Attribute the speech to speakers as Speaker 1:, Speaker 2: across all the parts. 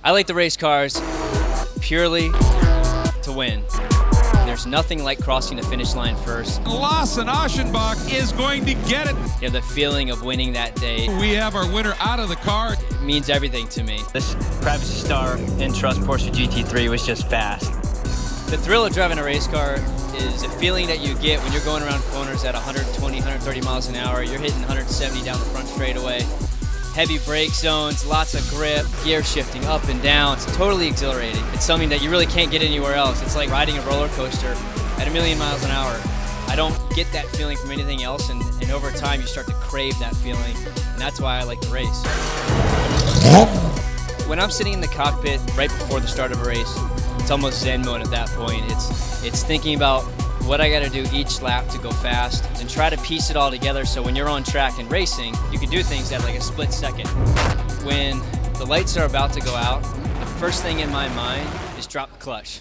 Speaker 1: I like to race cars purely to win. There's nothing like crossing the finish line first.
Speaker 2: Lawson Aschenbach is going to get it.
Speaker 1: You have the feeling of winning that day.
Speaker 2: We have our winner out of the car.
Speaker 1: It means everything to me.
Speaker 3: This Privacy Star N-Trust Porsche GT3 was just fast.
Speaker 1: The thrill of driving a race car is a feeling that you get when you're going around corners at 120, 130 miles an hour. You're hitting 170 down the front straightaway. Heavy brake zones, lots of grip, gear shifting up and down. It's totally exhilarating. It's something that you really can't get anywhere else. It's like riding a roller coaster at 1,000,000 miles an hour. I don't get that feeling from anything else, and over time you start to crave that feeling, and that's why I like to race. When I'm sitting in the cockpit right before the start of a race, it's almost Zen mode at that point. It's thinking about what I got to do each lap to go fast and try to piece it all together so when you're on track and racing, you can do things at like a split second. When the lights are about to go out, the first thing in my mind is drop the clutch.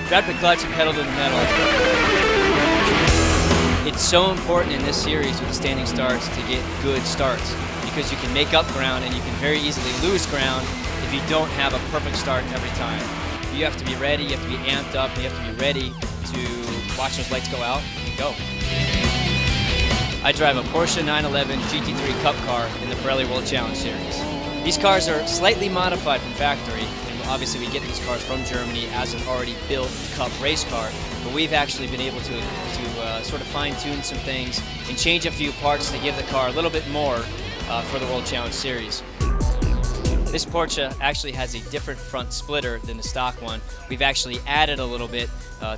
Speaker 1: Drop the clutch and pedal to the metal. It's so important in this series with the standing starts to get good starts because you can make up ground and you can very easily lose ground if you don't have a perfect start every time. You have to be ready, you have to be amped up, and you have to be ready to watch those lights go out and go. I drive a Porsche 911 GT3 Cup car in the Pirelli World Challenge Series. These cars are slightly modified from factory, and obviously we get these cars from Germany as an already built Cup race car, but we've actually been able to sort of fine-tune some things and change a few parts to give the car a little bit more for the World Challenge Series. This Porsche actually has a different front splitter than the stock one. We've actually added a little bit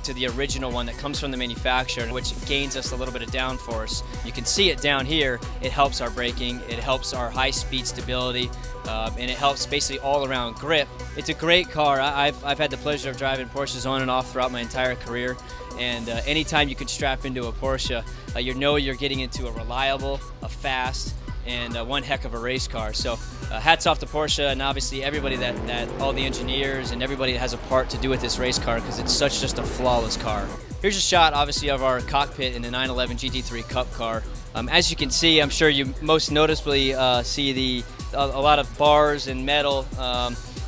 Speaker 1: to the original one that comes from the manufacturer, which gains us a little bit of downforce. You can see it down here. It helps our braking, it helps our high-speed stability, and it helps basically all-around grip. It's a great car. I've had the pleasure of driving Porsches on and off throughout my entire career, and anytime you can strap into a Porsche, you know you're getting into a reliable, a fast, and one heck of a race car. So hats off to Porsche and obviously everybody that all the engineers and everybody that has a part to do with this race car because it's such just a flawless car. Here's a shot obviously of our cockpit in the 911 GT3 Cup car. As you can see, I'm sure you most noticeably see a lot of bars and metal,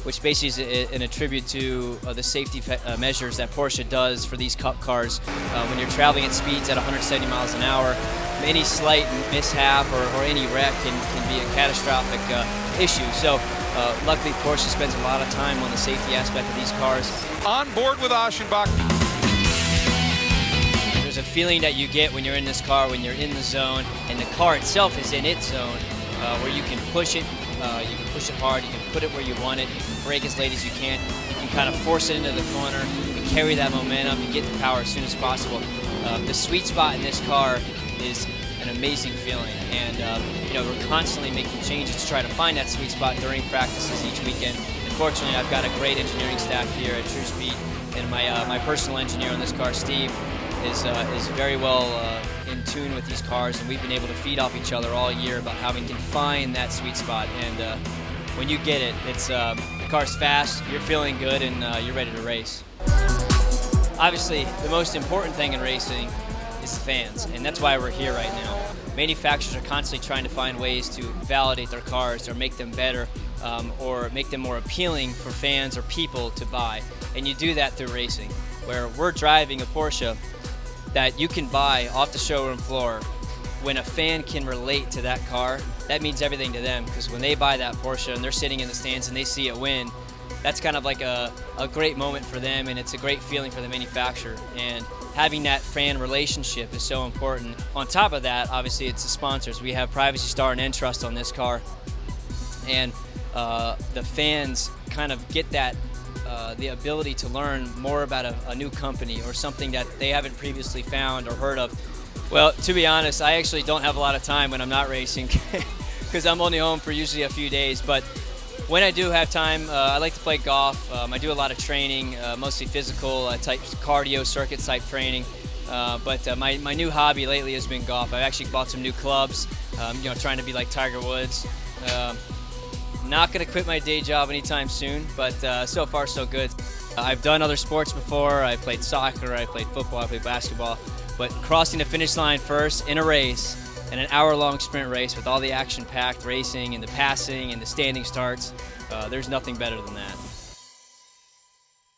Speaker 1: which basically is an attribute to the safety measures that Porsche does for these Cup cars when you're traveling at speeds at 170 miles an hour. Any slight mishap or any wreck can be a catastrophic issue. So luckily Porsche spends a lot of time on the safety aspect of these cars.
Speaker 2: On board with Aschenbach.
Speaker 1: There's a feeling that you get when you're in this car, when you're in the zone, and the car itself is in its zone, where you can push it hard, you can put it where you want it, you can brake as late as you can kind of force it into the corner, and carry that momentum and get the power as soon as possible. The sweet spot in this car is an amazing feeling, and we're constantly making changes to try to find that sweet spot during practices each weekend. And fortunately, I've got a great engineering staff here at True Speed, and my personal engineer on this car, Steve, is very well in tune with these cars, and we've been able to feed off each other all year about how we can find that sweet spot. And when you get it, it's the car's fast, you're feeling good, and you're ready to race. Obviously, the most important thing in racing is the fans, and that's why we're here right now. Manufacturers are constantly trying to find ways to validate their cars or make them better or make them more appealing for fans or people to buy, and you do that through racing, where we're driving a Porsche that you can buy off the showroom floor. When a fan can relate to that car, that means everything to them, because when they buy that Porsche and they're sitting in the stands and they see it win, that's kind of like a great moment for them, and it's a great feeling for the manufacturer. And having that fan relationship is so important. On top of that, obviously, it's the sponsors. We have Privacy Star and N-Trust on this car, and the fans kind of get that the ability to learn more about a new company or something that they haven't previously found or heard of. Well, to be honest, I actually don't have a lot of time when I'm not racing because I'm only home for usually a few days. But when I do have time, I like to play golf. I do a lot of training, mostly physical type cardio circuit type training. But my new hobby lately has been golf. I've actually bought some new clubs, trying to be like Tiger Woods. Not going to quit my day job anytime soon, but so far so good. I've done other sports before. I played soccer, I played football, I played basketball, but crossing the finish line first in a race, and an hour-long sprint race with all the action-packed racing and the passing and the standing starts, there's nothing better than that.